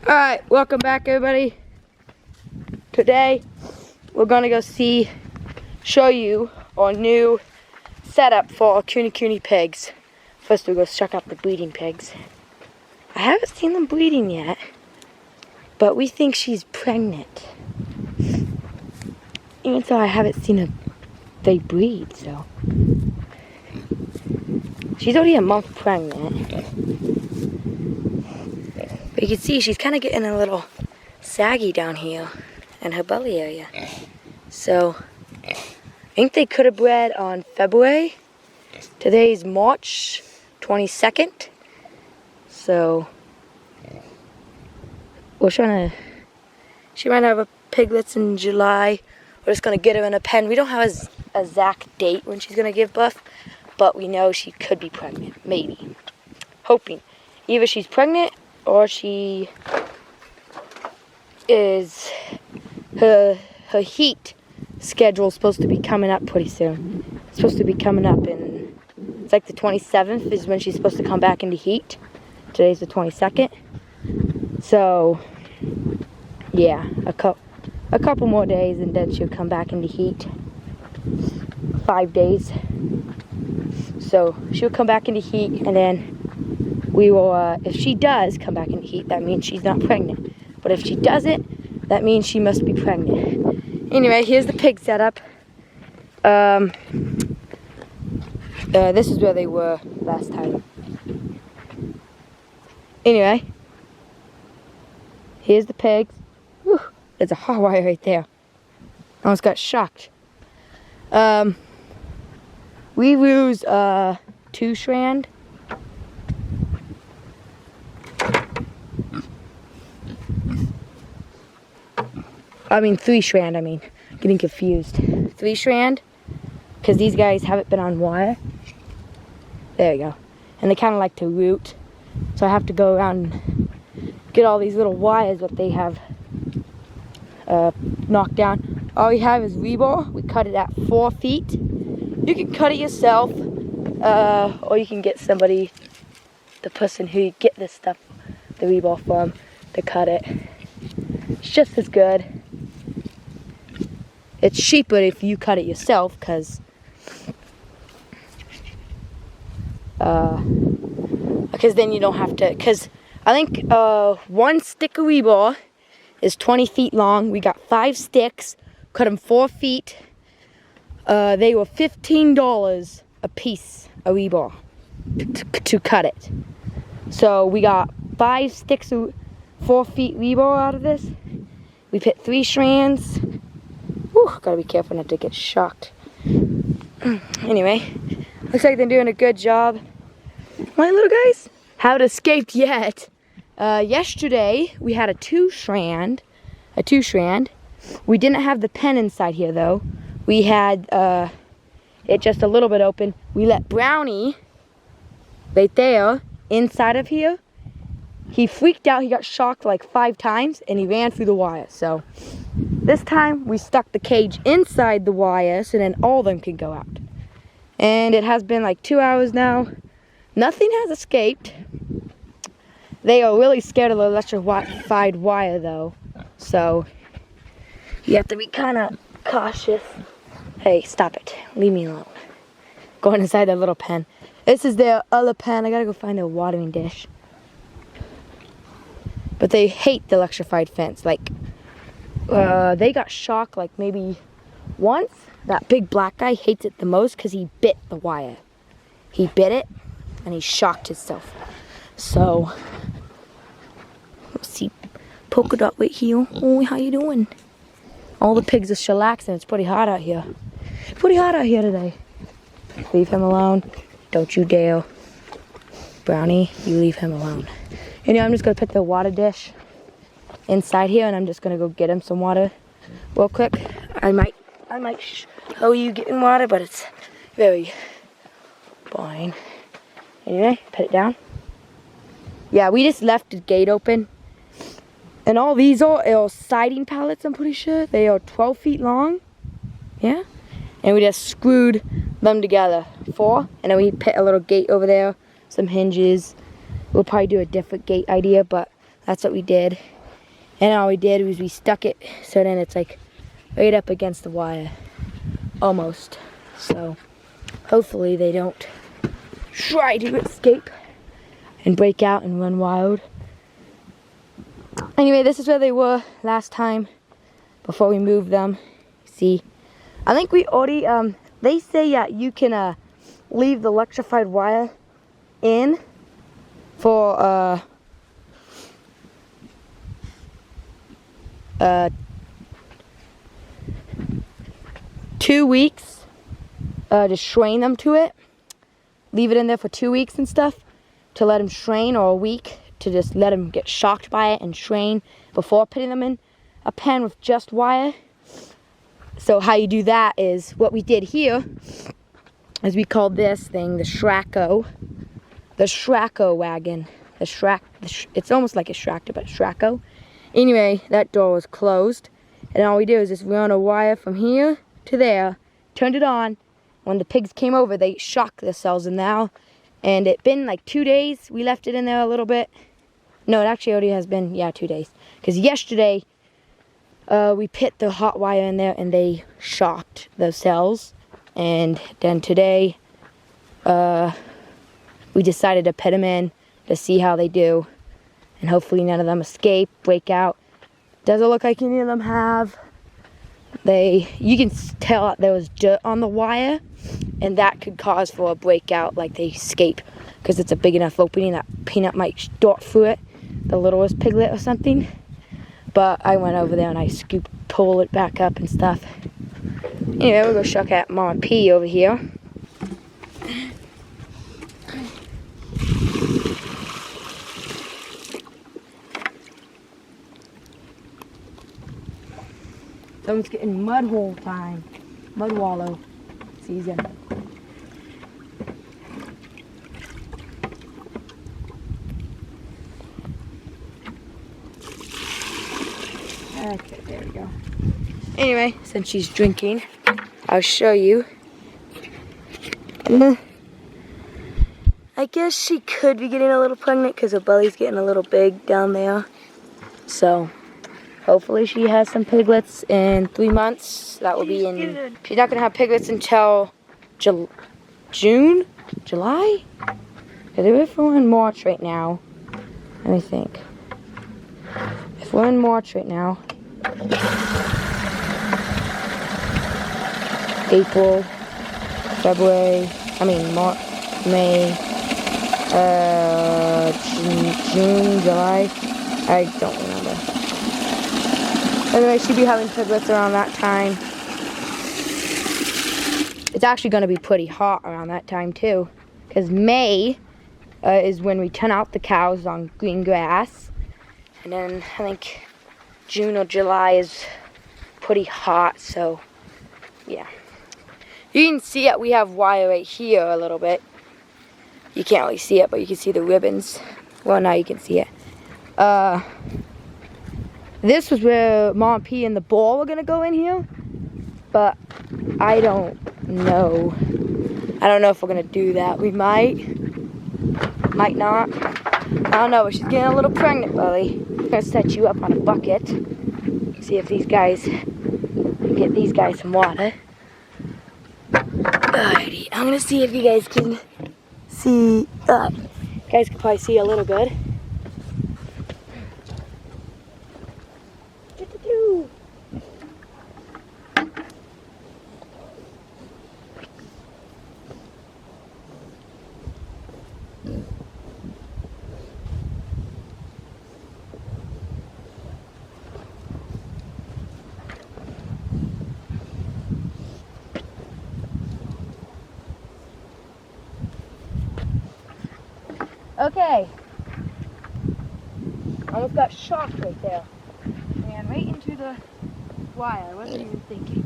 Alright, welcome back everybody. Today we're gonna go show you our new setup for our Kuni pigs. First we'll go check out the breeding pigs. I haven't seen them breeding yet, but we think she's pregnant. Even though I haven't seen they breed, so. She's already a month pregnant. But you can see she's kind of getting a little saggy down here in her belly area. So, I think they could have bred on February. Today's March 22nd. So, we're trying to, she might have piglets in July. We're just going to get her in a pen. We don't have a exact date when she's going to give birth, but we know she could be pregnant, maybe. Hoping. Either she's pregnant or she is, her heat schedule is supposed to be coming up pretty soon. It's supposed to be coming up in, it's like the 27th is when she's supposed to come back into heat. Today's the 22nd. So, yeah, a couple more days and then she'll come back into heat. 5 days. So she'll come back into heat, and then we will, if she does come back into heat, that means she's not pregnant. But if she doesn't, that means she must be pregnant. Anyway, here's the pig setup. This is where they were last time. Anyway, here's the pigs. Whew, there's a hot wire right there. I almost got shocked. We use 2 strand. I mean 3 strand, getting confused. 3 strand, because these guys haven't been on wire. There you go. And they kind of like to root. So I have to go around and get all these little wires that they have knocked down. All we have is rebar. We cut it at 4 feet. You can cut it yourself, or you can get somebody, the person who you get this stuff, the rebar from, to cut it. It's just as good. It's cheaper if you cut it yourself, because then you don't have to, because I think 1 stick of rebar is 20 feet long. We got 5 sticks, cut them 4 feet. They were $15 a piece of rebar to cut it. So we got 5 sticks of 4 feet rebar out of this. We put 3 strands. Whew, gotta be careful not to get shocked. Anyway, looks like they're doing a good job. My little guys haven't escaped yet. Yesterday we had a 2 strand. We didn't have the pen inside here though. We had it just a little bit open. We let Brownie right there inside of here. He freaked out. He got shocked like 5 times and he ran through the wire. So this time we stuck the cage inside the wire so then all of them can go out. And it has been like 2 hours now. Nothing has escaped. They are really scared of the electrified wire though. So you have to be kind of cautious. Hey, stop it. Leave me alone. Going inside that little pen. This is their other pen. I gotta go find their watering dish. But they hate the electrified fence. Like, they got shocked like maybe once. That big black guy hates it the most because he bit the wire. He bit it and he shocked himself. So, let's see. Polka dot right here. Oh, how you doing? All the pigs are chillaxing. It's pretty hot out here. Pretty hot out here today. Leave him alone. Don't you dare. Brownie, you leave him alone. Anyway, I'm just going to put the water dish inside here, and I'm just going to go get him some water real quick. I might show you getting water, but it's very boring. Anyway, put it down. Yeah, we just left the gate open. And all these are siding pallets, I'm pretty sure. They are 12 feet long. Yeah. And we just screwed them together. 4. And then we put a little gate over there. Some hinges. We'll probably do a different gate idea, but that's what we did. And all we did was we stuck it so then it's like right up against the wire. Almost. So hopefully they don't try to escape and break out and run wild. Anyway, this is where they were last time before we moved them. See, I think we already, they say you can leave the electrified wire in for 2 weeks, just strain them to it. Leave it in there for 2 weeks and stuff to let them strain, or a week to just let them get shocked by it and strain before putting them in a pen with just wire. So how you do that is, what we did here is we called this thing the Shracko wagon. It's almost like a Shractor, but Shracko. Anyway, that door was closed, and all we did was just run a wire from here to there, turned it on. When the pigs came over, they shocked themselves, and now, and it been like 2 days. We left it in there a little bit. No, it actually already has been, 2 days. Because yesterday, we put the hot wire in there, and they shocked themselves. And then today, we decided to put them in to see how they do. And hopefully none of them escape, break out. Doesn't look like any of them have. You can tell there was dirt on the wire, and that could cause for a breakout, like they escape, because it's a big enough opening that Peanut might dart through it, the littlest piglet or something. But I went over there and I pulled it back up and stuff. Anyway, we'll go check out Mama P over here. Someone's getting mud hole time. Mud wallow season. Okay, there we go. Anyway, since she's drinking, I'll show you. I guess she could be getting a little pregnant because her belly's getting a little big down there. So hopefully she has some piglets in 3 months. That will be in... She's not going to have piglets until June? July? Because if we're in March right now, let me think. If we're in March right now, April, February, March, May, June, July, I don't remember. Anyway, she'd be having piglets around that time. It's actually going to be pretty hot around that time too, because May is when we turn out the cows on green grass, and then I think June or July is pretty hot. So yeah, you can see it. We have wire right here a little bit. You can't really see it, but you can see the ribbons. Well, now you can see it. This was where Mom P and the ball were gonna go in here, but I don't know. I don't know if we're gonna do that. We might not. I don't know, but she's getting a little pregnant, Lily. I'm gonna set you up on a bucket. See if these guys get these guys some water. Alrighty, I'm gonna see if you guys can see. You guys can probably see a little good. Okay, almost got shocked right there. And right into the wire. I wasn't even thinking.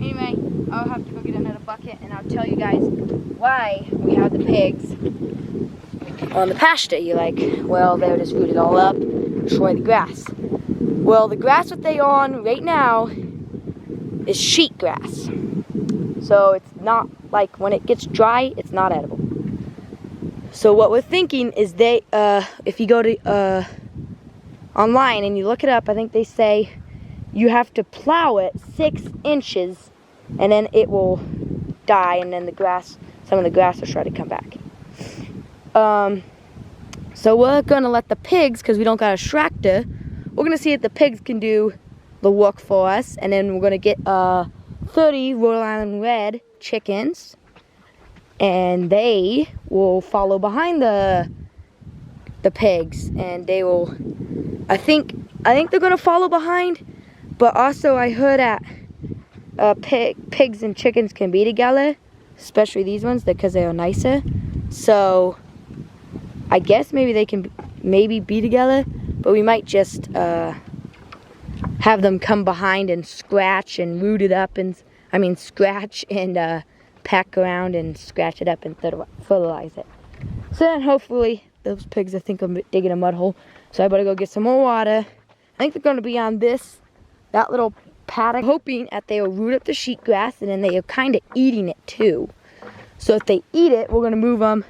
Anyway, I'll have to go get another bucket, and I'll tell you guys why we have the pigs on the pasture. You're like, well, they would just root it all up, destroy the grass. Well, the grass that they on right now is sheet grass. So it's not, like, when it gets dry, it's not edible. So what we're thinking is if you go to online and you look it up, I think they say you have to plow it 6 inches and then it will die, and then some of the grass will try to come back. So we're gonna let the pigs, because we don't got a tractor, we're gonna see if the pigs can do the work for us, and then we're gonna get 30 Rhode Island Red chickens, and they will follow behind the pigs, and they will, I think they're gonna follow behind, but also I heard that pigs and chickens can be together, especially these ones, because they are nicer. So I guess maybe they can be together, but we might just have them come behind and scratch and root it up, and scratch and peck around and scratch it up and fertilize it. So then hopefully those pigs, I think, are digging a mud hole. So I better go get some more water. I think they're going to be on that little paddock, hoping that they will root up the sheet grass, and then they are kind of eating it too. So if they eat it, we're going to move them.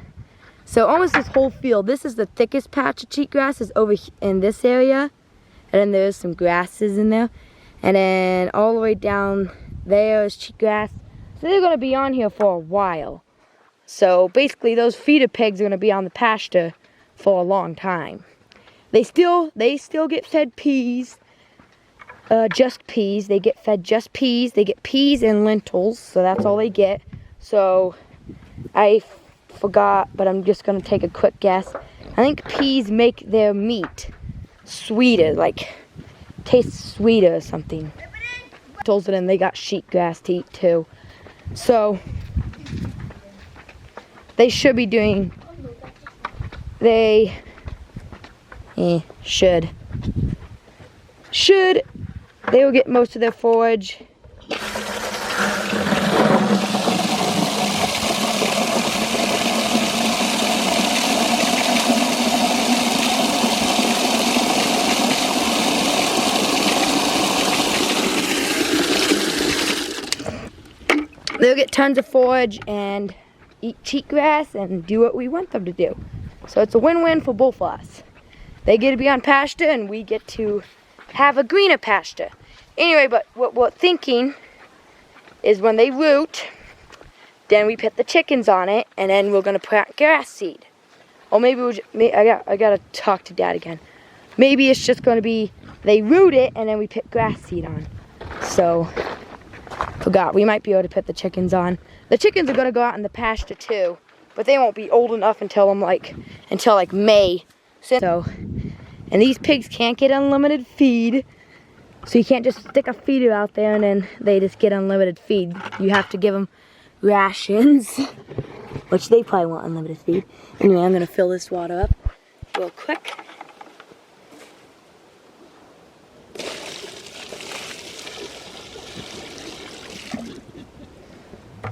So almost this whole field, this is the thickest patch of sheet grass is over in this area. And then there's some grasses in there. And then all the way down there is sheet grass. So they're going to be on here for a while. So basically those feeder pigs are going to be on the pasture for a long time. They still get fed peas. Just peas. They get fed just peas. They get peas and lentils. So that's all they get. So I forgot, but I'm just going to take a quick guess. I think peas make their meat sweeter, like tastes sweeter or something. And then they got sheet grass to eat too. So they should be doing, they will get most of their forage. They'll get tons of forage and eat sheet grass and do what we want them to do. So it's a win-win for both of us. They get to be on pasture and we get to have a greener pasture. Anyway, but what we're thinking is when they root, then we put the chickens on it, and then we're gonna plant grass seed. Or maybe I gotta talk to Dad again. Maybe it's just gonna be they root it and then we put grass seed on. So forgot, we might be able to put the chickens on. The chickens are gonna go out in the pasture too, but they won't be old enough until May. So, and these pigs can't get unlimited feed, so you can't just stick a feeder out there and then they just get unlimited feed. You have to give them rations, which they probably want unlimited feed. Anyway, I'm gonna fill this water up real quick.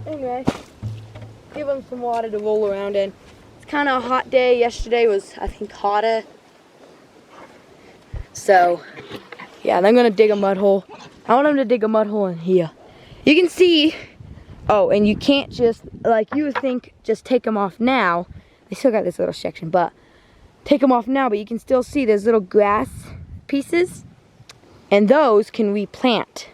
Anyway, give them some water to roll around in. It's kind of a hot day. Yesterday was, I think, hotter. So, yeah, they're going to dig a mud hole. I want them to dig a mud hole in here. You can see, oh, and you can't just, like you would think, just take them off now. They still got this little section, but take them off now, but you can still see there's little grass pieces. And those can replant,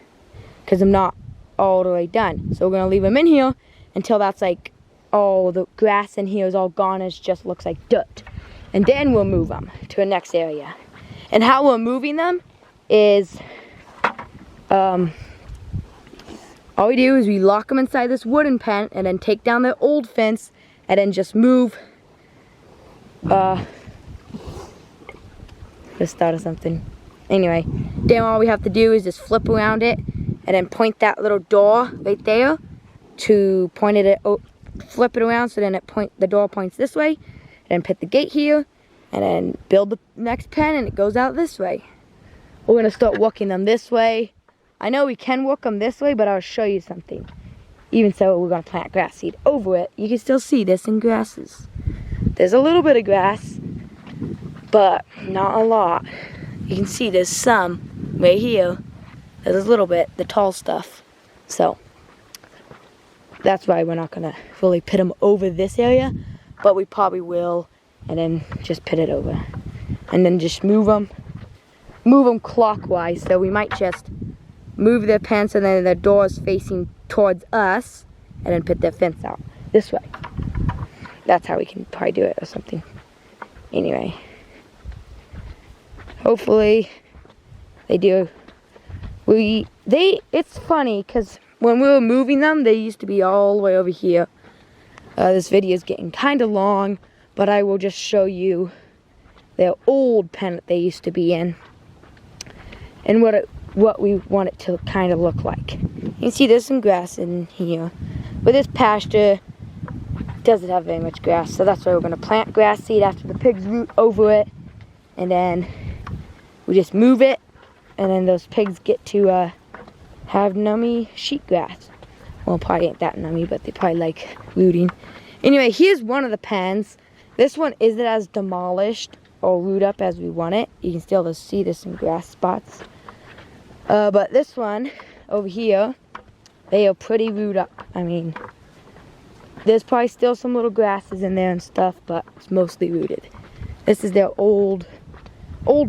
because I'm not all the way done. So we're gonna leave them in here until that's like, oh, the grass in here is all gone, it just looks like dirt. And then we'll move them to the next area. And how we're moving them is, all we do is we lock them inside this wooden pen and then take down the old fence and then just move, let's start or something. Anyway, then all we have to do is just flip around it and then point that little door right there to point it at, flip it around so then the door points this way, and then put the gate here, and then build the next pen and it goes out this way. We're gonna start walking them this way. I know we can walk them this way, but I'll show you something. Even so, we're gonna plant grass seed over it. You can still see this in grasses. There's a little bit of grass, but not a lot. You can see there's some. right here, there's a little bit, the tall stuff. So that's why we're not gonna fully pit them over this area, but we probably will, and then just pit it over, and then just move them clockwise. So we might just move their pen so then the door is facing towards us, and then put their fence out this way. That's how we can probably do it or something. Anyway, hopefully they do. It's funny because when we were moving them, they used to be all the way over here. This video is getting kind of long, but I will just show you their old pen that they used to be in, and what we want it to kind of look like. You can see there's some grass in here, but this pasture doesn't have very much grass, so that's why we're going to plant grass seed after the pigs root over it, and then we just move it, and then those pigs get to have nummy sheep grass. Well, probably ain't that nummy, but they probably like rooting. Anyway, here's one of the pens. This one isn't as demolished or root up as we want it. You can still just see there's some grass spots. But this one over here, they are pretty root up. I mean, there's probably still some little grasses in there and stuff, but it's mostly rooted. This is their old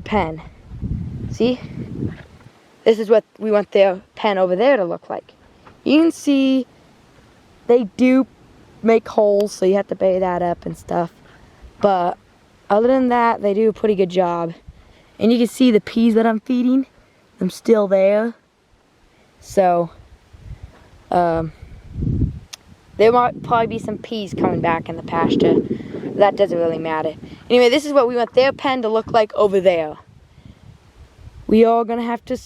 pen. See? This is what we want their pen over there to look like. You can see they do make holes, so you have to bury that up and stuff. But other than that, they do a pretty good job. And you can see the peas that I'm feeding, I'm still there. So, there might probably be some peas coming back in the pasture. That doesn't really matter. Anyway, this is what we want their pen to look like over there. We are going to have to...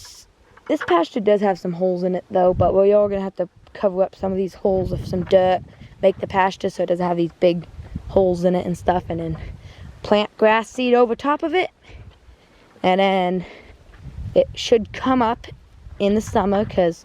This pasture does have some holes in it, though, but we are going to have to cover up some of these holes with some dirt, make the pasture so it doesn't have these big holes in it and stuff, and then plant grass seed over top of it. And then it should come up in the summer, because